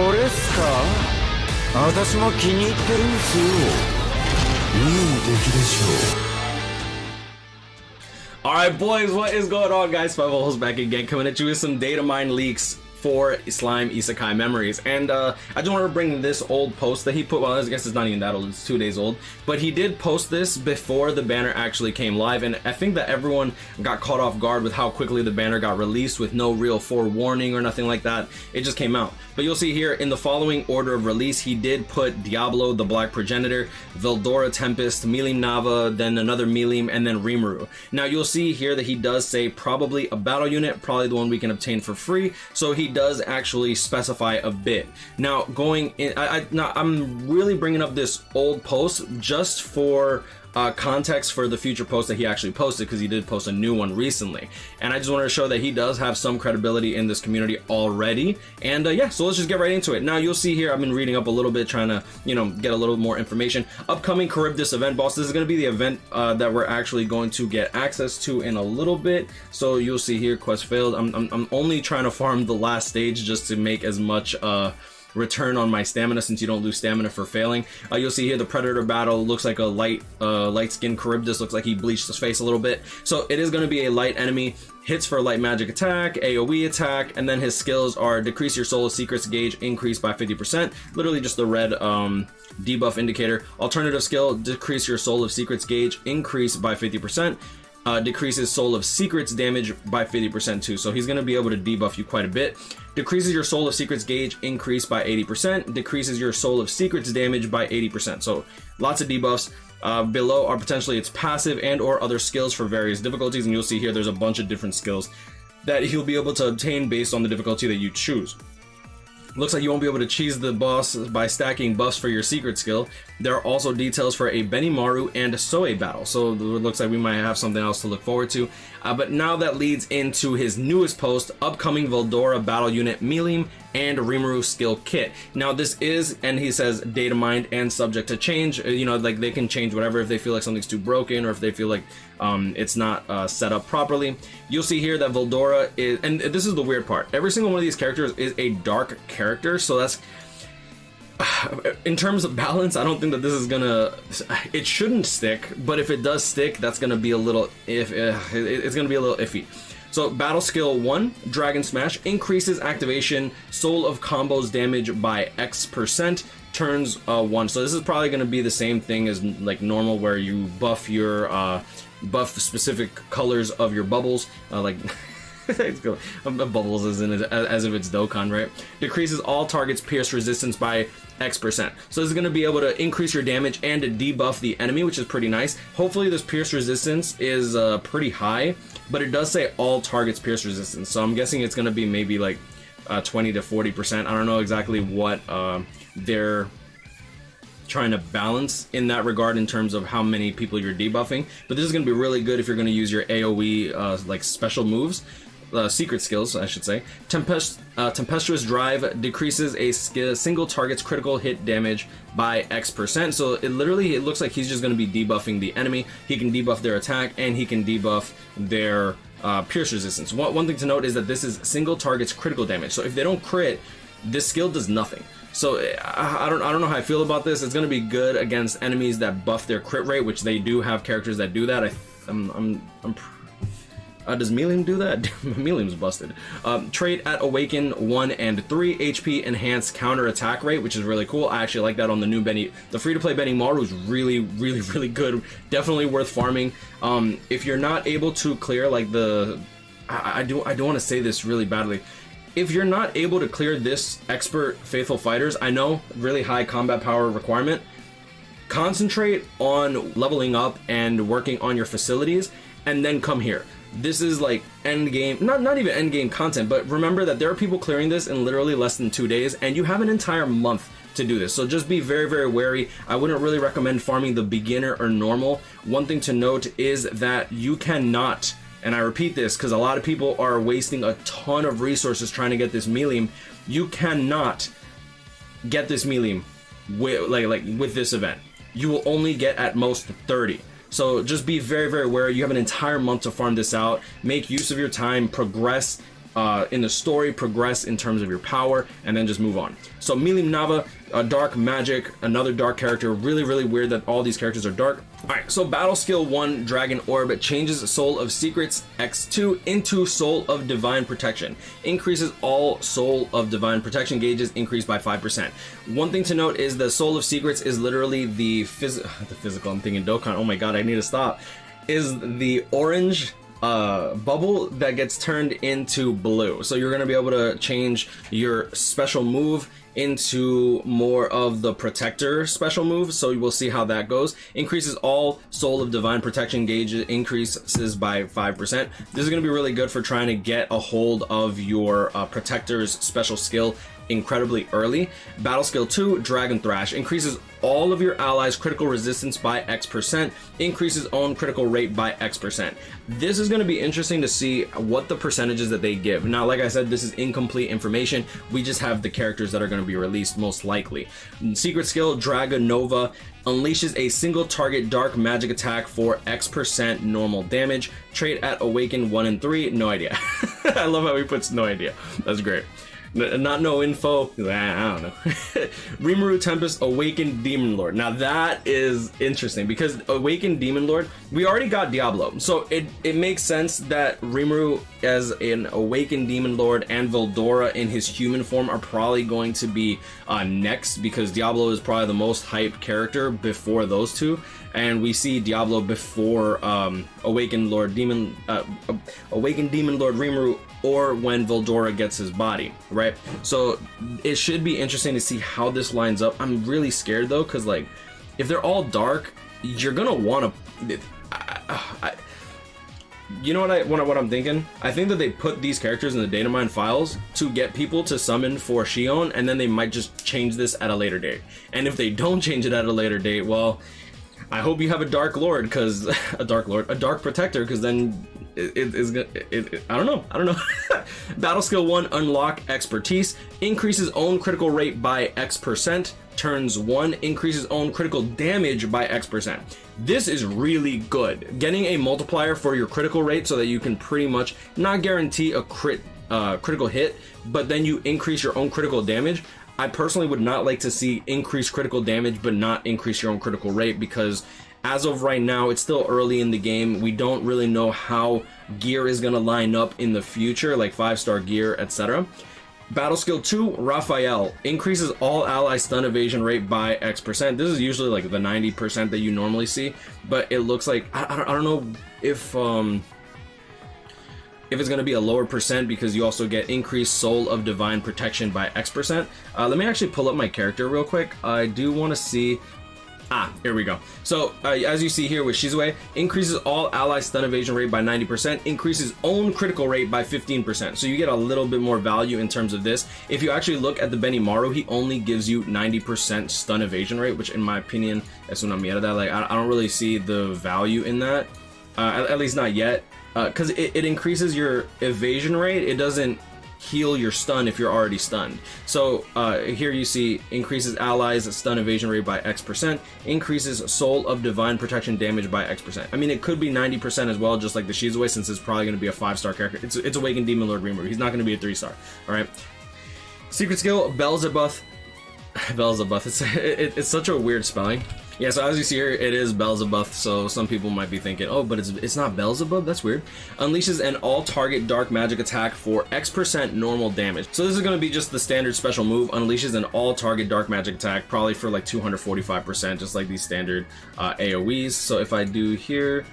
これっすか？私も気に入ってるんすよ。いい出来でしょう。Alright boys, what is going on guys? SpitefulHopes back again, coming at you with some Datamine leaks for Slime Isekai Memories. And I just wanted to bring this old post that he put, well I guess it's not even that old, it's 2 days old, but he did post this before the banner actually came live, and I think that everyone got caught off guard with how quickly the banner got released with no real forewarning or nothing like that. It just came out. But you'll see here in the following order of release, he did put Diablo, the Black Progenitor, Veldora Tempest, Milim Nava, then another Milim, and then Rimuru. Now you'll see here that he does say probably a battle unit, probably the one we can obtain for free, so he does actually specify a bit. Now going in, I'm really bringing up this old post just for context for the future post that he actually posted, because he did post a new one recently, and I just wanted to show that he does have some credibility in this community already. And yeah, so let's just get right into it. Now you'll see here I've been reading up a little bit, trying to, you know, get a little more information. Upcoming Charybdis event boss, this is going to be the event that we're actually going to get access to in a little bit. So you'll see here, quest failed. I'm only trying to farm the last stage just to make as much return on my stamina, since you don't lose stamina for failing. You'll see here the Predator battle looks like a light skinned Charybdis, looks like he bleached his face a little bit. So it is going to be a light enemy, hits for light magic attack, AoE attack, and then his skills are decrease your soul of secrets gauge increase by 50%, literally just the red debuff indicator. Alternative skill, decrease your soul of secrets gauge increase by 50%. Decreases soul of secrets damage by 50% too, so he's going to be able to debuff you quite a bit. Decreases your soul of secrets gauge increase by 80%, decreases your soul of secrets damage by 80%, so lots of debuffs. Below are potentially its passive and or other skills for various difficulties, and you'll see here there's a bunch of different skills that he'll be able to obtain based on the difficulty that you choose. Looks like you won't be able to cheese the boss by stacking buffs for your secret skill. There are also details for a Benimaru and Soe battle, so it looks like we might have something else to look forward to. But now that leads into his newest post, upcoming Veldora battle unit Milim and Rimuru skill kit. Now this is, and he says, data mined and subject to change. You know, like they can change whatever if they feel like something's too broken, or if they feel like it's not set up properly. You'll see here that Veldora is, and this is the weird part, every single one of these characters is a dark character, so that's, in terms of balance, I don't think that this is gonna, it shouldn't stick, but if it does stick, that's gonna be a little, it's gonna be a little iffy. So battle skill 1, Dragon Smash, increases activation soul of combos damage by X%, turns 1. So this is probably gonna be the same thing as like normal, where you buff your, buff the specific colors of your bubbles, like bubbles as if it's Dokkan, right? Decreases all targets pierce resistance by X%. So this is going to be able to increase your damage and to debuff the enemy, which is pretty nice. Hopefully this pierce resistance is pretty high, but it does say all targets pierce resistance, so I'm guessing it's going to be maybe like 20 to 40%. I don't know exactly what they're trying to balance in that regard in terms of how many people you're debuffing, but this is going to be really good if you're going to use your AoE like special moves. Secret skills, I should say. Tempestuous Drive decreases a single target's critical hit damage by X%. So it looks like he's just going to be debuffing the enemy. He can debuff their attack, and he can debuff their pierce resistance. One thing to note is that this is single target's critical damage. So if they don't crit, this skill does nothing. So I don't know how I feel about this. It's going to be good against enemies that buff their crit rate, which they do have characters that do that. Does Milim do that? Milim's busted. Trait at Awaken 1 and 3, HP enhanced counter attack rate, which is really cool. I actually like that on the new Benny. The free-to-play Benimaru is really good. Definitely worth farming. If you're not able to clear like the, I do want to say this really badly. If you're not able to clear this expert faithful fighters, I know really high combat power requirement. Concentrate on leveling up and working on your facilities, and then come here. This is like end game, not even end game content, but remember that there are people clearing this in literally less than 2 days, and you have an entire month to do this. So just be very wary. I wouldn't really recommend farming the beginner or normal. One thing to note is that you cannot, and I repeat this because a lot of people are wasting a ton of resources trying to get this Milim, you cannot get this Milim with this event. You will only get at most 30. So just be very wary. You have an entire month to farm this out. Make use of your time, progress in the story, progress in terms of your power, and then just move on. So Milim Nava, dark magic, another dark character. Really, really weird that all these characters are dark. Alright, so battle skill 1, Dragon Orb, changes Soul of Secrets X2 into Soul of Divine Protection. Increases all Soul of Divine Protection gauges, increased by 5%. One thing to note is the Soul of Secrets is literally the physical, I'm thinking Dokkan, oh my god, I need to stop, is the orange bubble that gets turned into blue. So you're going to be able to change your special move into more of the protector special move, so we'll see how that goes. Increases all Soul of Divine Protection gauges, increases by 5%. This is going to be really good for trying to get a hold of your protector's special skill incredibly early. Battle skill 2, Dragon Thrash, increases all of your allies' critical resistance by X%, increases own critical rate by X%. This is going to be interesting to see what the percentages that they give. Now, like I said, this is incomplete information. We just have the characters that are going to be released most likely. Secret skill, Dragon Nova, unleashes a single target dark magic attack for X% normal damage. Trait at Awaken 1 and 3, no idea. I love how he puts no idea. That's great. Not no info. I don't know. Rimuru Tempest, Awakened Demon Lord. Now that is interesting because Awakened Demon Lord, we already got Diablo, so it makes sense that Rimuru as an Awakened Demon Lord and Veldora in his human form are probably going to be next, because Diablo is probably the most hyped character before those two, and we see Diablo before Awakened Demon Lord Rimuru, or when Veldora gets his body, right? So it should be interesting to see how this lines up. I'm really scared though, because like if they're all dark, you're gonna want to you know what I'm thinking? I think that they put these characters in the Datamine files to get people to summon for Shion, and then they might just change this at a later date. And if they don't change it at a later date, well, I hope you have a Dark Lord, because a Dark Protector, because then I don't know. Battle skill 1, Unlock Expertise, increases own critical rate by X%. Turns 1, increases own critical damage by X%. This is really good. Getting a multiplier for your critical rate so that you can pretty much not guarantee a critical hit, but then you increase your own critical damage. I personally would not like to see increased critical damage but not increase your own critical rate, because as of right now, it's still early in the game. We don't really know how gear is going to line up in the future, like 5-star gear, etc. Battle skill 2, Raphael, increases all ally stun evasion rate by X%. This is usually like the 90% that you normally see, but it looks like I don't know if it's going to be a lower percent, because you also get increased Soul of Divine Protection by X%. Let me actually pull up my character real quick. I do want to see. Here we go. So, as you see here with Shizue, increases all ally stun evasion rate by 90%, increases own critical rate by 15%. So you get a little bit more value in terms of this. If you actually look at the Benimaru, he only gives you 90% stun evasion rate, which in my opinion, es una mierda. Like, I don't really see the value in that, at least not yet, because it increases your evasion rate. It doesn't heal your stun if you're already stunned. So here you see increases allies stun evasion rate by X%, increases Soul of Divine Protection damage by X%. I mean, it could be 90% as well, just like the Shizue, since it's probably going to be a 5-star character. It's Awakened Demon Lord Rimuru. He's not going to be a 3-star. All right. Secret skill, Beelzebub. It's such a weird spelling. Yeah, so as you see here, it is Beelzebub, so some people might be thinking, oh, but it's not Beelzebub? That's weird. Unleashes an all-target dark magic attack for X% normal damage. So this is going to be just the standard special move. Unleashes an all-target dark magic attack, probably for like 245%, just like these standard AoEs. So if I do here,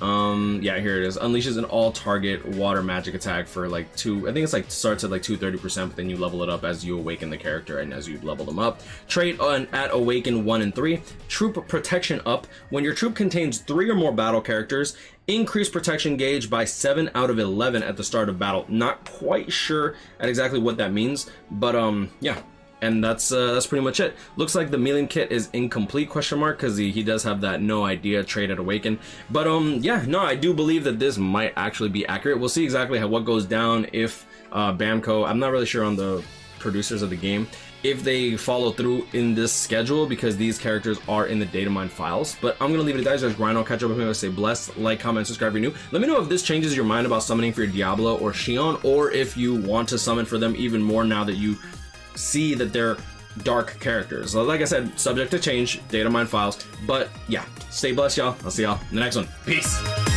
yeah, here it is. Unleashes an all-target water magic attack for like I think it's like starts at like 230%, but then you level it up as you awaken the character and as you level them up. Trait at Awaken 1 and 3. Troop Protection up. When your troop contains 3 or more battle characters, increase protection gauge by 7 out of 11 at the start of battle. Not quite sure at exactly what that means, but yeah. And that's pretty much it. Looks like the Milim kit is incomplete, question mark, because he does have that no idea trait at Awaken. But yeah, no, I do believe that this might actually be accurate. We'll see exactly what goes down if Bamco, I'm not really sure on the producers of the game if they follow through in this schedule, because these characters are in the Datamine files. But I'm gonna leave it, guys. There's Rhino. Catch up with me. I say bless, like, comment, subscribe if you're new. Let me know if this changes your mind about summoning for your Diablo or Shion, or if you want to summon for them even more now that you see that they're dark characters. Like I said, subject to change, Datamine files. But yeah, stay blessed, y'all. I'll see y'all in the next one. Peace.